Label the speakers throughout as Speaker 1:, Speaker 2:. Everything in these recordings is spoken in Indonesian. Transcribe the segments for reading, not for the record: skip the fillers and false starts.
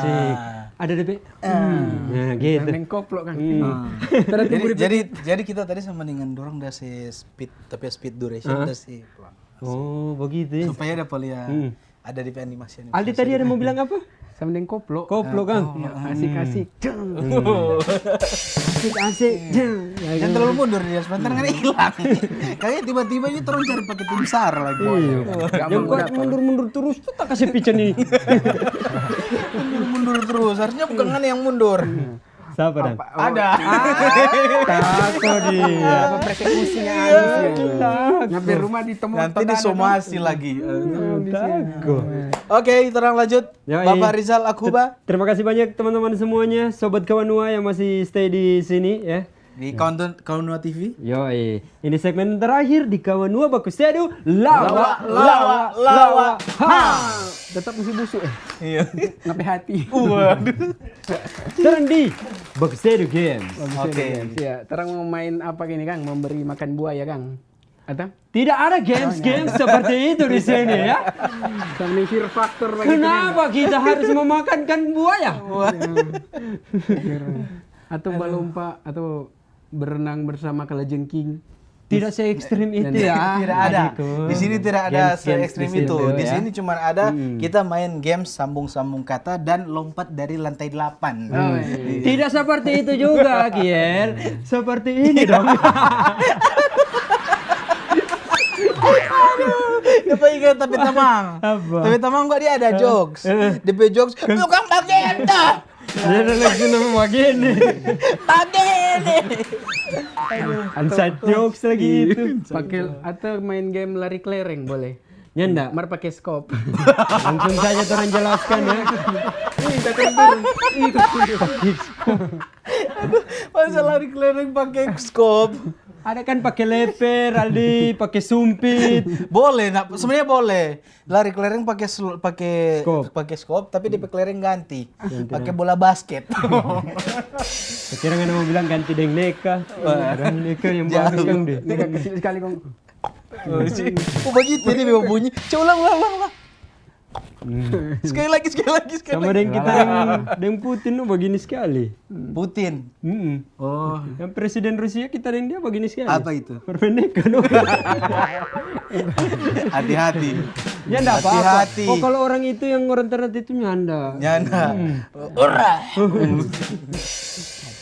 Speaker 1: Asik. Ada DP. Nah, gitu.
Speaker 2: Yang koplok kan.
Speaker 3: Jadi kita tadi sama dengan dorong udah si speed, tapi speed duration udah si pelan.
Speaker 1: Oh, begitu ya.
Speaker 3: Supaya ada ya ada di animasi.
Speaker 1: Aldi tadi ada mau bilang apa?
Speaker 2: Sama dengan koplok.
Speaker 1: Koplo kan.
Speaker 2: Asik-asik.
Speaker 1: Asik.
Speaker 3: Jangan terlalu mundur dia, sebentar kan hilang. Kayak tiba-tiba ini turun cari pakai tim SAR lagi.
Speaker 1: Yang kuat mundur-mundur terus tuh tak kasih pican nih.
Speaker 3: Mundur terus, harusnya bukan kan yang mundur.
Speaker 1: Siapa dan?
Speaker 3: Ada.
Speaker 1: Takut dia.
Speaker 2: Apa persekusinya habis ya. Nyampe rumah ditemukan.
Speaker 3: Nanti disomasi lagi.
Speaker 1: Takut.
Speaker 3: Oke, terang lanjut.
Speaker 1: Yoi.
Speaker 3: Bapak Rizal Akuba
Speaker 1: Terima kasih banyak teman-teman semuanya, sobat Kawanua yang masih stay di sini ya.
Speaker 3: di Kawanua TV.
Speaker 1: Yoi, ini segmen terakhir di Kawanua Baku Sedu
Speaker 3: Lawa.
Speaker 1: Ha!
Speaker 2: Tetap mesti busuk
Speaker 3: Iya.
Speaker 2: Ngapain hati.
Speaker 3: Waduh.
Speaker 1: Sekarang di Baku Sedu Games.
Speaker 3: Oke.
Speaker 2: Ya, terang mau main apa gini Kang? Memberi makan buaya Kang. Atau?
Speaker 1: Tidak ada games-games seperti itu di sini ya.
Speaker 2: Sama fear factor begitu.
Speaker 1: Kenapa kita harus memakankan buaya?
Speaker 2: Atau melompat atau berenang bersama kalajengking.
Speaker 1: Tidak se-ekstrim itu ya.
Speaker 3: Tidak ada.
Speaker 1: Gitu.
Speaker 3: Di sini tidak ada
Speaker 1: Games-games
Speaker 3: se-ekstrim
Speaker 1: di
Speaker 3: itu.
Speaker 1: situ,
Speaker 3: Di
Speaker 1: ya.
Speaker 3: sini cuma ada kita main games sambung-sambung kata dan lompat dari lantai 8.
Speaker 1: Tidak seperti itu juga, Kier. Seperti ini dong.
Speaker 3: Apa ingat tapi tamang?
Speaker 1: Apa?
Speaker 3: Tapi tamang kok dia ada jokes. DP jokes. Bukan bagenda.
Speaker 1: Dia ada lagi nama begini.
Speaker 3: Bagenda.
Speaker 1: Inside jokes lagi itu.
Speaker 2: Pakai atau main game lari kelereng boleh.
Speaker 1: Nyanda.
Speaker 2: Mar pakai scope.
Speaker 1: Langsung saja orang jelaskan ya.
Speaker 3: Masa lari kelereng pakai scope?
Speaker 1: Ada kan pakai leper, Aldi, pakai sumpit.
Speaker 3: Boleh, nah, sebenarnya boleh. Lari kelereng pakai
Speaker 1: Scope.
Speaker 3: pakai scope, tapi DP kelereng ganti. Pakai bola basket.
Speaker 1: Kira nggak mau bilang ganti deng neka. Dan neka yang bagus kan deh.
Speaker 2: Ini kan kecil sekali Kong.
Speaker 3: Oh begitu dia mau bunyi. Coba ulang. Sekali lagi.
Speaker 1: Sama deng kita deng Putin tuh begini sekali.
Speaker 3: Putin. Oh,
Speaker 1: Yang presiden Rusia kita deng dia begini sekali.
Speaker 3: apa itu?
Speaker 1: Permenekan.
Speaker 3: Hati-hati.
Speaker 1: Ya enggak apa-apa.
Speaker 3: Hati-hati.
Speaker 1: Oh kalau orang itu yang orang ternyata itu nyanda.
Speaker 3: Nyanda. Ura.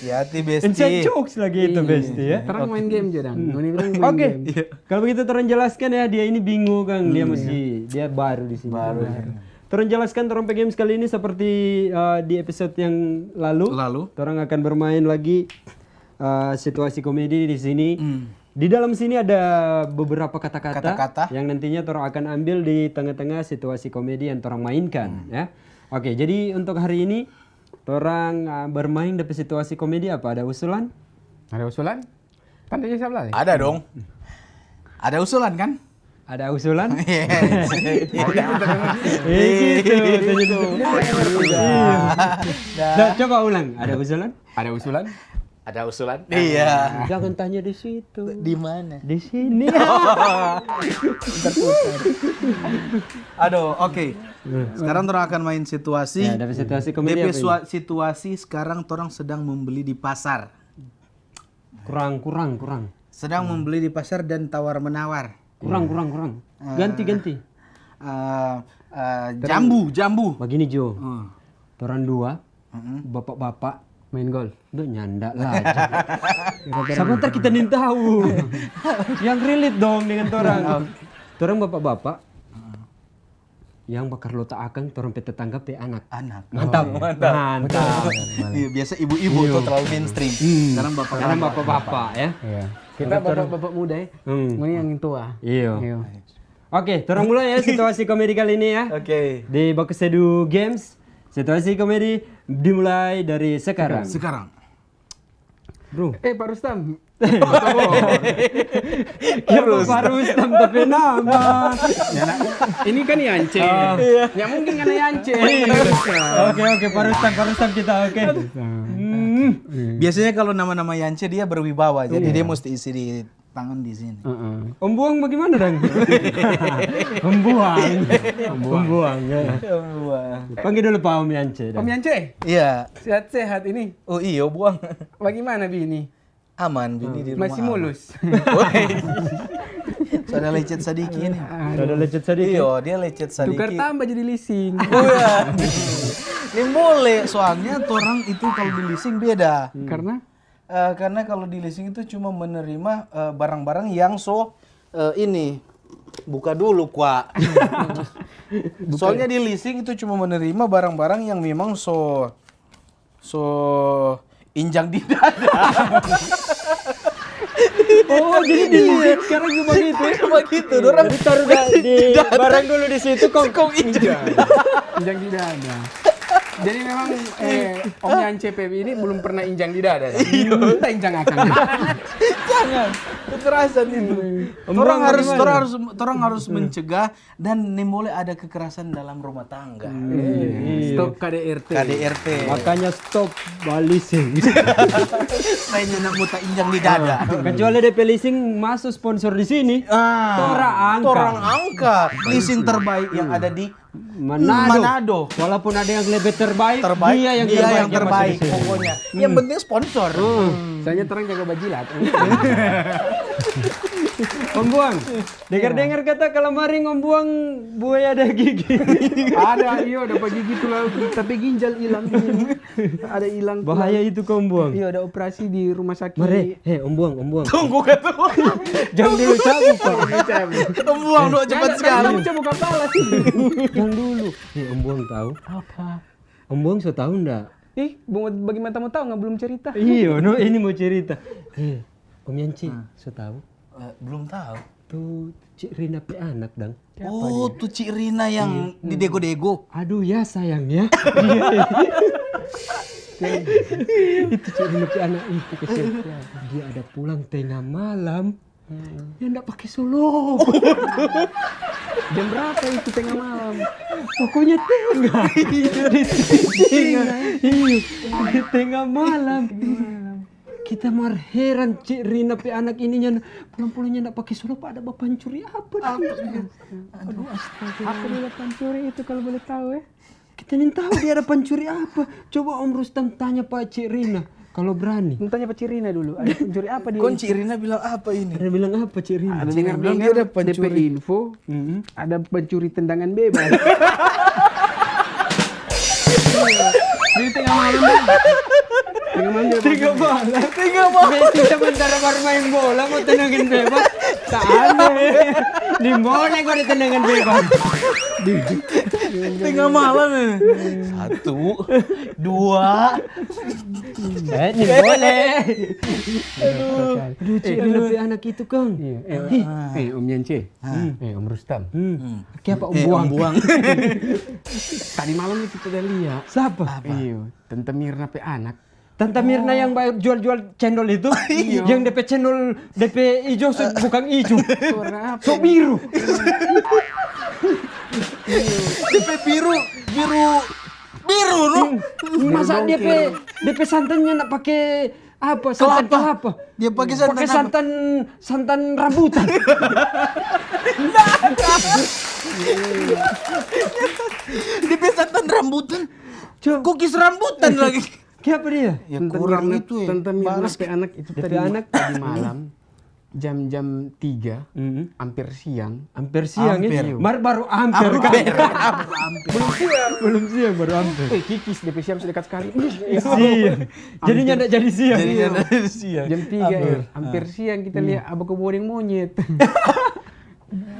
Speaker 3: Hati-hati
Speaker 1: Inside
Speaker 3: besti.
Speaker 1: jokes lagi itu besti ya.
Speaker 2: Terang main game aja Dang. Ini bilang main
Speaker 1: Oke,
Speaker 2: game.
Speaker 1: kalau begitu Toron jelaskan ya, dia ini bingung Kang, dia baru di sini. Toron jelaskan Toron Games kali ini seperti di episode yang lalu. Toron akan bermain lagi situasi komedi di sini. Di dalam sini ada beberapa kata-kata yang nantinya Toron akan ambil di tengah-tengah situasi komedi yang Toron mainkan ya. Oke, jadi untuk hari ini Toron bermain dapat situasi komedi apa? Ada usulan?
Speaker 2: Ada usulan? Kan tadi siapa lagi?
Speaker 3: Ada dong. Ada usulan kan?
Speaker 1: Ada usulan?
Speaker 3: Gitu.
Speaker 1: Nah, coba ulang. Ada usulan?
Speaker 2: Ada usulan?
Speaker 3: Ada usulan? Iya.
Speaker 1: Jangan tanya di situ.
Speaker 3: Di mana?
Speaker 1: Di sini.
Speaker 3: Aduh, oke. Sekarang orang akan main situasi.
Speaker 1: Ya, dapat situasi komedi
Speaker 3: DP
Speaker 1: apa ini?
Speaker 3: situasi sekarang orang sedang membeli di pasar.
Speaker 1: Kurang.
Speaker 3: Sedang membeli di pasar dan tawar menawar.
Speaker 1: Kurang. Ganti.
Speaker 3: Jambu.
Speaker 1: Begini Jo. Toran dua. Bapak-bapak
Speaker 2: Main golf.
Speaker 1: Duh nyanda lah. Sebentar kita nih tahu. Yang relate dong dengan torang. Torang bapak-bapak. Yang bakar lota akang torang pete tanggap teh anak. Mantap.
Speaker 3: Iya, biasa ibu-ibu tuh terlalu mainstream.
Speaker 1: Sekarang bapak-bapak ya.
Speaker 2: Iya. Kita bapak-bapak muda ya. Ini yang tua.
Speaker 1: Iya. Oke, torang mulai ya situasi komedi kali ini ya.
Speaker 3: Oke.
Speaker 1: Di Baku Sedu Games, situasi komedi dimulai dari sekarang. Bro.
Speaker 2: Pak Rustam.
Speaker 1: Pak Rustam tapi nama.
Speaker 2: Ini kan Yance. Ya mungkin karena Yance.
Speaker 1: Oke, Pak Rustam kita oke.
Speaker 3: Biasanya kalau nama-nama Yance dia berwibawa, jadi dia mesti isi di tangan di sini.
Speaker 1: Om Buang bagaimana dong? Om Buang ya. Panggil dulu Pak Om Yance.
Speaker 2: Om Yance,
Speaker 3: Iya.
Speaker 2: sehat-sehat ini.
Speaker 3: Oh iya buang.
Speaker 2: Bagaimana Bini?
Speaker 3: Aman bini di rumah.
Speaker 2: Masih mulus?
Speaker 3: Ada lecet sedikit ini.
Speaker 1: Ada lecet sedikit.
Speaker 3: Iya, dia lecet sedikit.
Speaker 2: Tukar tambah jadi leasing.
Speaker 3: Oh iya. Ini boleh, soalnya orang itu kalau di leasing beda. Karena kalau di leasing itu cuma menerima barang-barang yang ini buka dulu kuak. Soalnya di leasing itu cuma menerima barang-barang yang memang so injang di dada.
Speaker 1: Oh, jadi di leasing sekarang cuma gitu.
Speaker 3: Cuma gitu, orang
Speaker 1: Jadi taruh di barang dulu di situ kok
Speaker 3: injang.
Speaker 2: Injang di dada. Jadi memang Om Yance PB ini belum pernah injang di dada. Kita injang akan.
Speaker 3: Jangan, kekerasan itu. Orang harus mencegah dan boleh ada kekerasan dalam rumah tangga.
Speaker 2: Stop KDRT.
Speaker 3: KDRT.
Speaker 1: Makanya stop balising.
Speaker 3: Lainnya nak muta injang di dada.
Speaker 1: Kecuali DP leasing masuk sponsor di sini.
Speaker 3: Torang angka leasing terbaik yang ada di Manado.
Speaker 1: Walaupun ada yang lebih terbaik,
Speaker 3: Dia yang terbaik
Speaker 1: masuk di sini.
Speaker 3: pokoknya. Yang penting sponsor.
Speaker 2: Soalnya terang jaga bajilat.
Speaker 1: Om Buang, dengar-dengar kata kalau maring Om Buang buaya ada gigi.
Speaker 2: Ada, iya dapat gigi tuh tapi ginjal hilang. Ada hilang.
Speaker 1: Bahaya itu ke Om Buang.
Speaker 2: Iya, ada operasi di rumah sakit.
Speaker 1: Mare, Om Buang.
Speaker 3: Tunggu kata.
Speaker 1: Jangan dulu cabut, Pak.
Speaker 3: Buang dong cepat sekali.
Speaker 2: Kamu coba kepala sih.
Speaker 1: Jangan dulu. Om Buang tahu?
Speaker 2: Apa?
Speaker 1: Om Buang so tahu enggak?
Speaker 2: Bagaimana kamu tahu nggak belum cerita?
Speaker 1: Iya, ini mau cerita. Om Yanci, so tahu?
Speaker 3: Belum tahu.
Speaker 1: Tuh Cik Rina pe anak dang.
Speaker 3: Oh, tuh Cik Rina yang di dego-dego.
Speaker 1: Aduh ya sayang ya. Itu Cik Rina pe anak itu kesian. Dia ada pulang tengah malam. Dia enggak pakai solo.
Speaker 2: Jam berapa itu tengah malam?
Speaker 1: Pokoknya tengah. Di tengah malam. Kita mar heran Cik Rina pe anak ininya pulang-pulangnya enggak pakai solo, Pak. Ada bapak pencuri apa?
Speaker 2: Aduh, astaga. Apa dia pencuri itu kalau boleh tahu ya?
Speaker 1: Kita ingin tahu dia ada pencuri apa. Coba Om Rustam tanya Pak Cik Rina kalau berani.
Speaker 2: Tanya Pak Cirina dulu, ada pencuri apa dia?
Speaker 3: Kon Cik Rina bilang apa ini?
Speaker 1: Dia bilang apa Cik Rina?
Speaker 2: Ada
Speaker 3: bilang
Speaker 2: dengar
Speaker 3: dia ada pencuri.
Speaker 2: DP info, ada pencuri tendangan bebas. Di tengah malam.
Speaker 1: Tengah malam. Messi sementara baru main bola mau tendangan bebas. Tak aneh. Di mana kau ada tendangan bebas?
Speaker 3: Tengah malam ya. 1, 2.
Speaker 1: Ini boleh. Aduh, Cik Rina pe anak itu Kang.
Speaker 2: Om Yance, Om Rustam.
Speaker 1: Kayak Om Buang.
Speaker 2: Tadi malam kita udah lihat.
Speaker 1: Siapa?
Speaker 2: Iya, Tante Mirna pe anak.
Speaker 1: Tante Mirna yang jual-jual cendol itu, yang DP cendol DP hijau bukan hijau, so biru.
Speaker 3: DP biru no.
Speaker 1: Masa DP santannya nak pakai apa? Santan kelapa.
Speaker 3: Dia pakai
Speaker 1: santan rambutan.
Speaker 3: DP santan rambutan. Cookies rambutan lagi.
Speaker 1: Kenapa dia?
Speaker 3: Ya kurang itu ya.
Speaker 2: Tante Mirna pe anak itu
Speaker 1: DP
Speaker 2: tadi
Speaker 1: anak
Speaker 2: tadi malam. Jam 3, hampir siang.
Speaker 1: Hampir siang ya?
Speaker 3: Hampir.
Speaker 1: Baru hampir kan? Belum siang, baru hampir.
Speaker 2: Kikis DP siang sedekat sekali.
Speaker 1: Siang. Jadinya enggak jadi siang.
Speaker 2: Jam 3 hampir siang kita lihat abang kebodeng monyet.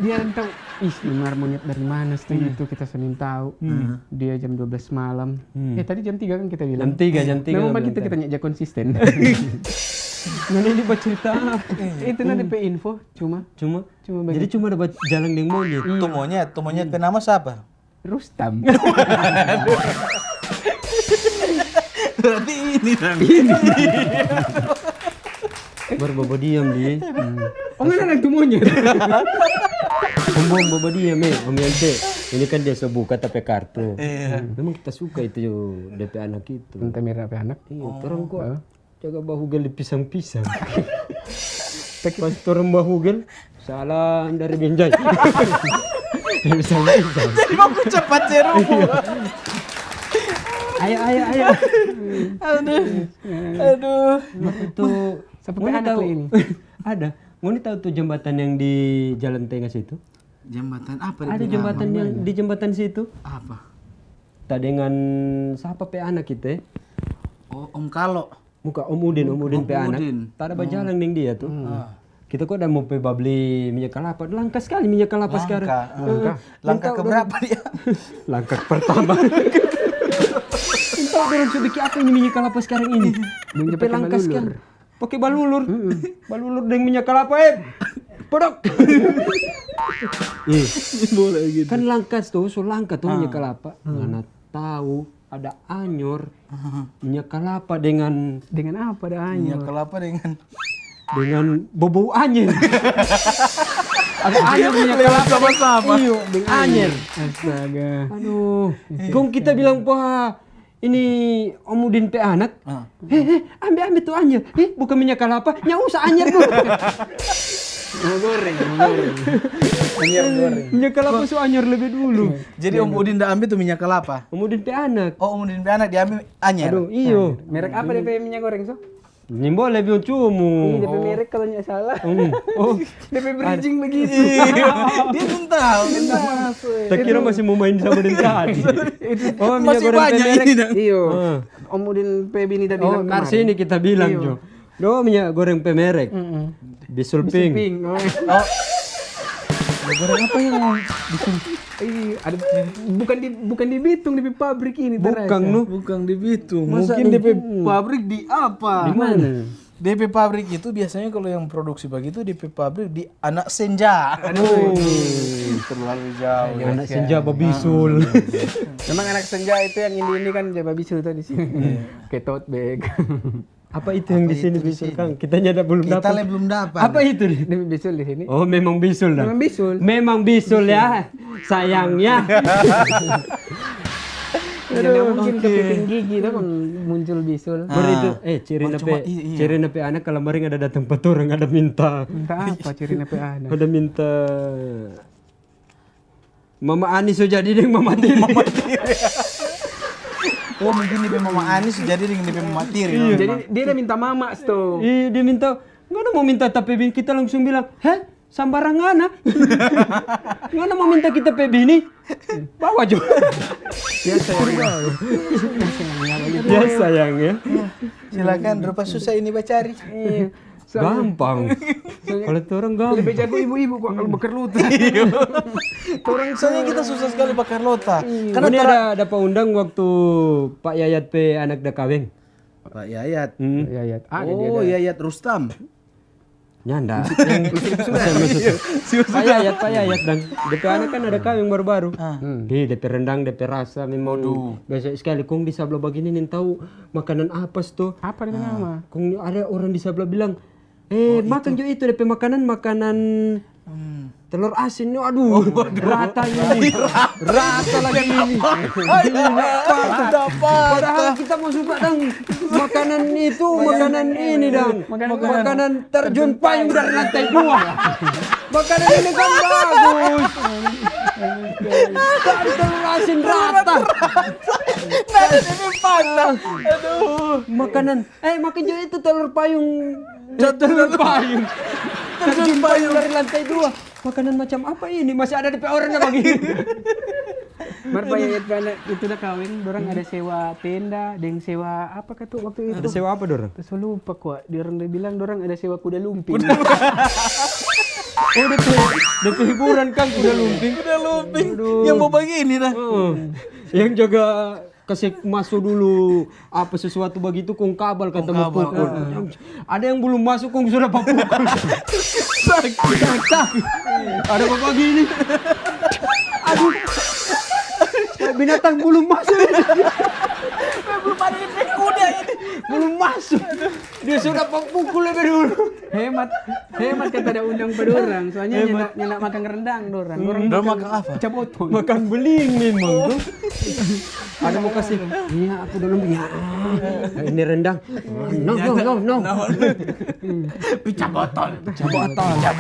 Speaker 2: Dia tahu, benar monyet dari mana itu kita Senin tahu. Dia jam 12 malam. Tadi jam 3 kan kita bilang.
Speaker 1: Jam 3.
Speaker 2: Memang kita nanya konsisten.
Speaker 1: Nah ini bercerita apa?
Speaker 2: Itu nanti pe info cuma
Speaker 1: Jadi cuma dapat jalan dengan monyet.
Speaker 3: Tuh monyet ke nama siapa?
Speaker 2: Rustam.
Speaker 3: Berarti ini dong.
Speaker 1: Baru bobo diam dia.
Speaker 2: Oh nggak ada tuh monyet.
Speaker 1: Om bobo diam Om Yance. Ini kan dia buka tapi kartu. Memang kita suka itu DP anak itu.
Speaker 2: Tante Mirna pe anak.
Speaker 1: Iya, orang kok jaga bahu gali pisang-pisang. Pas turun Mbah Hugel, salam dari Binjai. Bisa.
Speaker 3: Jadi mau cepat cerumu.
Speaker 1: Ayo.
Speaker 3: Aduh.
Speaker 1: Itu
Speaker 2: Sampai
Speaker 1: Ngoni
Speaker 2: anak
Speaker 1: tahu
Speaker 2: ini.
Speaker 1: ada. Ngoni tahu tuh jembatan yang di Jalan Tengah situ?
Speaker 3: Jembatan apa?
Speaker 1: Ada jembatan yang di jembatan situ.
Speaker 3: Apa?
Speaker 1: Tak dengan siapa pe anak kita?
Speaker 3: Oh, Om Kalo.
Speaker 1: Muka Om Udin pe anak.
Speaker 3: Udin.
Speaker 1: Tak ada bajalang dengan dia tuh. Kita kok udah mau pe beli minyak kelapa. Langka sekali minyak kelapa sekarang.
Speaker 3: Langkah keberapa dia?
Speaker 1: Langkah pertama. Entah orang sudah bikin apa ini minyak kelapa sekarang ini.
Speaker 2: Minyak
Speaker 1: Pe
Speaker 2: pakai
Speaker 1: langka
Speaker 2: balulur.
Speaker 1: sekarang. Pakai balulur. Balulur dengan minyak kelapa Podok.
Speaker 3: Boleh gitu.
Speaker 1: Kan langka tuh, so langka tuh minyak kelapa. Mana tahu ada anyor minyak kelapa dengan
Speaker 2: Dengan apa dah
Speaker 3: Minyak
Speaker 2: hanya?
Speaker 3: kelapa dengan
Speaker 1: bau anjir. Ada anyor minyak kelapa
Speaker 3: sama-sama.
Speaker 1: Iyo, dengan anjir.
Speaker 2: Astaga.
Speaker 1: Aduh, kong kita bilang wah ini Om Udin pe anak. Ambil tuh anjir. Bukan minyak kelapa, nya usah anjir dulu.
Speaker 2: Mau goreng.
Speaker 3: minyak goreng.
Speaker 1: Minyak kelapa so anjir lebih dulu.
Speaker 3: Jadi Om Udin dah ambil tuh minyak kelapa.
Speaker 1: Om Udin pe anak.
Speaker 3: Oh, Om Udin pe anak diambil anyer.
Speaker 1: Aduh, iyo.
Speaker 2: Merek apa DP minyak goreng so?
Speaker 1: Ini boleh bilang cumu.
Speaker 2: DP merek kalau nggak salah.
Speaker 1: Oh,
Speaker 2: DP bridging begitu.
Speaker 3: Dia belum tahu.
Speaker 1: tak kira masih mau main sama Udin tadi. Oh, minyak
Speaker 3: Masih
Speaker 1: goreng pe
Speaker 3: banyak
Speaker 1: merek.
Speaker 3: ini dah.
Speaker 2: Iyo.
Speaker 1: Ah.
Speaker 2: Om Udin PB ini tadi
Speaker 1: Oh,
Speaker 2: bilang
Speaker 1: sini kita bilang, Jo. Do minyak goreng pe merek. Bisul pink.
Speaker 2: Ping. Oh.
Speaker 3: Goreng apa yang
Speaker 2: Ada bukan di Bitung di pabrik ini
Speaker 1: Bukan nu.
Speaker 3: bukan di Bitung?
Speaker 1: Masa
Speaker 3: Mungkin
Speaker 1: di-
Speaker 3: DP pabrik di apa?
Speaker 1: Di mana?
Speaker 3: DP pabrik itu biasanya kalau yang produksi begitu DP pabrik di Anak Senja.
Speaker 1: Oh.
Speaker 3: Terlalu jauh.
Speaker 1: Anak senja babisul.
Speaker 2: Memang anak senja itu yang ini kan Jaba Bisul tuh di sini. Kayak tote bag.
Speaker 1: Apa itu yang di sini bisul Kang? Kita nyada belum
Speaker 3: Kita
Speaker 1: dapat.
Speaker 3: belum dapat.
Speaker 1: Apa itu nih?
Speaker 2: Ini bisul di sini.
Speaker 1: Oh, memang bisul dah.
Speaker 2: Memang bisul.
Speaker 1: Memang bisul ya. Sayangnya.
Speaker 2: Jadi mungkin kepiting gigi tuh muncul bisul.
Speaker 1: Baru itu ciri nape
Speaker 3: iya.
Speaker 1: ciri nape anak kalau maring ada datang peturang ada minta.
Speaker 2: Entah apa ciri nape anak.
Speaker 1: Ada minta Mama Ani so jadi deh Mama Tiri.
Speaker 3: Oh, mungkin DP Mama Anis jadi dengan DP Mama Tiri.
Speaker 2: Jadi dia udah minta mama tuh.
Speaker 1: Dia minta, nggak ada mau minta tapi kita langsung bilang, heh, sambarangan ah. Nggak ada mau minta kita pebini, bawa juga.
Speaker 2: Biasa ya.
Speaker 1: Ya sayang ya.
Speaker 3: Silakan, rupa susah ini bacari.
Speaker 2: Iya.
Speaker 1: Gampang. Kalau itu orang gampang.
Speaker 2: Lebih jago ibu-ibu kok kalau bakar luta.
Speaker 3: Soalnya kita susah sekali bakar lota.
Speaker 1: Karena ini ada undang waktu Pak Yayat pe anak dah kaweng.
Speaker 3: Pak Yayat.
Speaker 2: Ya ya.
Speaker 3: Oh, Yayat Rustam.
Speaker 1: Nyanda. Pak Yayat dan DP anak kan ada kaweng baru-baru. DP rendang, DP rasa memang biasa sekali. Kong di sebelah begini nih tahu makanan apa tuh?
Speaker 2: Apa dia nama?
Speaker 1: Kong ada orang di sebelah bilang, makan juga itu DP makanan telur asin. Aduh, rata ini. Rata lagi ini. Padahal kita mau suka dang makanan itu, makanan ini dang. Makanan terjun payung dari lantai 2. Makanan ini kan bagus. Tadi telur asin rata.
Speaker 3: Nada DP patah. Aduh.
Speaker 1: Makanan, makan juga itu telur payung. Telur payung. Terjun payung dari lantai 2. Makanan macam apa ini? Masih ada di orangnya begini.
Speaker 2: Marpayat anak itu udah kawin, orang ada sewa tenda, ada yang sewa apa kah tuh waktu itu?
Speaker 1: Ada sewa apa dorang?
Speaker 2: Terus lupa kok, dia orang udah bilang orang ada sewa kuda lumping.
Speaker 1: Oh, DP hiburan kan kuda lumping.
Speaker 3: Udah lumping. Yang mau begini dah.
Speaker 1: Yang jaga kasih masuk dulu apa sesuatu begitu kong kabal kata mau pukul. Ada yang belum masuk kong sudah pukul. Sakit. Ada apa begini? Aduh. Binatang belum masuk.
Speaker 3: Belum ada DP kuda ini.
Speaker 1: Belum masuk. Dia sudah pukul lebih dulu.
Speaker 2: Hemat kata ada undang pedorang. Soalnya nyenak makan rendang dorang.
Speaker 3: Dorang makan apa?
Speaker 2: Caboton.
Speaker 1: Makan beling memang tuh. Ada mau kasih. Iya, aku udah lumping. Ya. Ini rendang. No.
Speaker 3: Pizza botol.
Speaker 1: Ya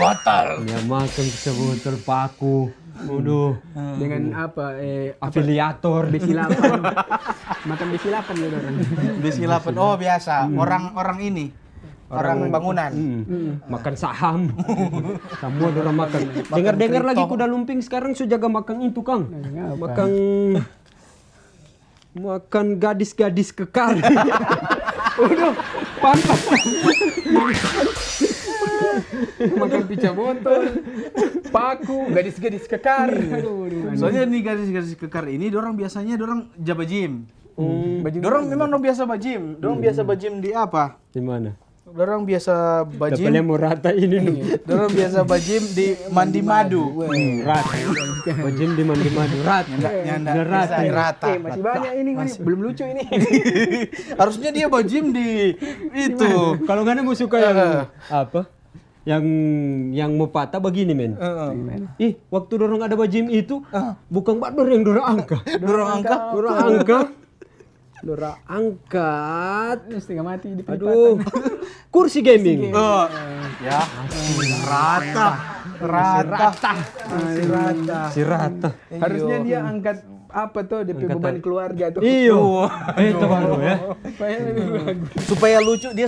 Speaker 1: makan pizza botol paku. Waduh.
Speaker 2: Dengan apa?
Speaker 1: Afiliator.
Speaker 2: Besilapan. Makan besilapan ya dorang.
Speaker 3: Besilapan. Oh biasa. Orang ini. Orang bangunan.
Speaker 1: Makan saham. Semua orang makan. Dengar lagi kuda lumping sekarang sudah jaga makan itu Kang. Makan gadis-gadis kekar.
Speaker 2: Udah, pantas. Makan pizza botol, paku, gadis-gadis kekar.
Speaker 3: Soalnya nih gadis-gadis kekar ini dorang biasanya dorang jaba gym. Dorang memang biasa bajim. Dorang biasa bajim di apa?
Speaker 1: Di mana?
Speaker 3: Dorang biasa bajim.
Speaker 1: Dapatnya mau rata ini nih.
Speaker 3: Dorang biasa bajim di Mandi Madu.
Speaker 1: Rat. Bajim di Mandi Madu. Rat.
Speaker 3: Rata.
Speaker 2: Masih banyak ini, belum lucu ini.
Speaker 3: Harusnya dia bajim di itu.
Speaker 1: Kalau nggak mau suka yang apa? Yang mau patah begini men. Waktu dorong ada bajim itu bukan bador yang dorong angka. Dorong angkat.
Speaker 2: Setengah mati di
Speaker 1: Aduh. Kursi gaming.
Speaker 3: Ya. Rata.
Speaker 2: Harusnya dia angkat apa tuh DP beban keluarga tuh.
Speaker 1: Iyo. Itu baru ya.
Speaker 2: Supaya lebih bagus.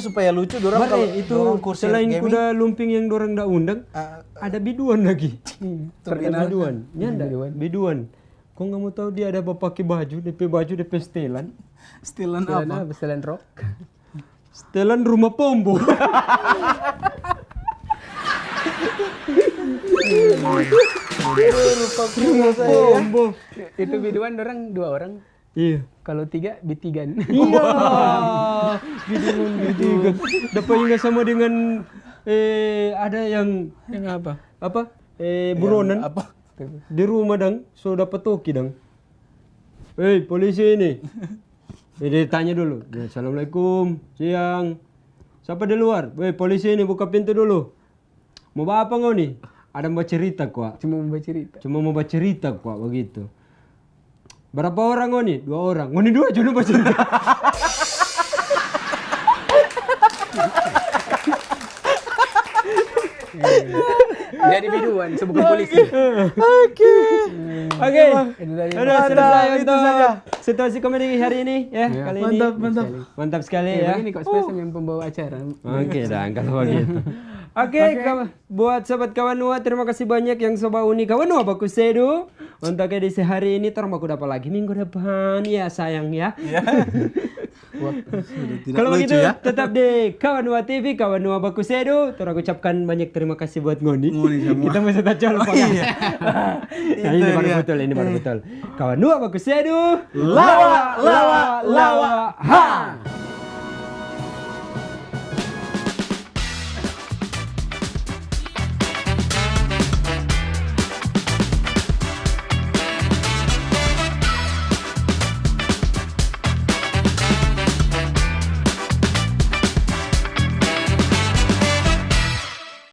Speaker 3: Supaya lucu dorang kalau
Speaker 1: itu
Speaker 3: dorang kursi
Speaker 1: selain
Speaker 3: gaming.
Speaker 1: kuda lumping yang dorang ndak undang, ada biduan lagi.
Speaker 3: Terkenal.
Speaker 1: Biduan. Nyanda. Biduan. Kok nggak mau tahu dia ada apa pakai baju, DP setelan.
Speaker 3: Setelan apa?
Speaker 2: Setelan rok.
Speaker 1: Setelan rumah pombo. Rumah pombo.
Speaker 2: Itu biduan orang 2 orang.
Speaker 1: Iya.
Speaker 2: Kalau 3 bitigan.
Speaker 1: Iya. Biduan. Dapat juga sama dengan ada yang
Speaker 2: apa?
Speaker 1: Apa? Buronan.
Speaker 3: Apa?
Speaker 1: Di rumah dang, so dapat toki dang. Polisi ini. Dia tanya dulu. Assalamualaikum, siang. Siapa di luar? Polisi ini buka pintu dulu. Mau apa ngau nih? Ada mau cerita kok.
Speaker 2: Cuma mau baca cerita
Speaker 1: kok begitu. Berapa orang ngau nih? 2 orang. Ngau nih 2 aja baca cerita.
Speaker 2: Jadi biduan, bukan polisi.
Speaker 1: Oke. Selesai
Speaker 3: itu saja.
Speaker 1: Situasi komedi hari ini ya. Kali ini. Mantap sekali ya.
Speaker 2: Ini kok spesial yang pembawa acara.
Speaker 1: Oke dah, kalau begitu. Oke, buat sobat kawan Nua, terima kasih banyak yang sobat uni kawan Nua baku sedu. Untuk edisi hari ini terus aku dapat lagi minggu depan ya sayang ya. Kalau begitu tetap di Kawan Nua TV, Kawan Nua baku sedu. Terus aku ucapkan banyak terima kasih buat Ngoni. Kita masih tak jual ini baru betul. Kawan Nua baku sedu. Lawa. Ha.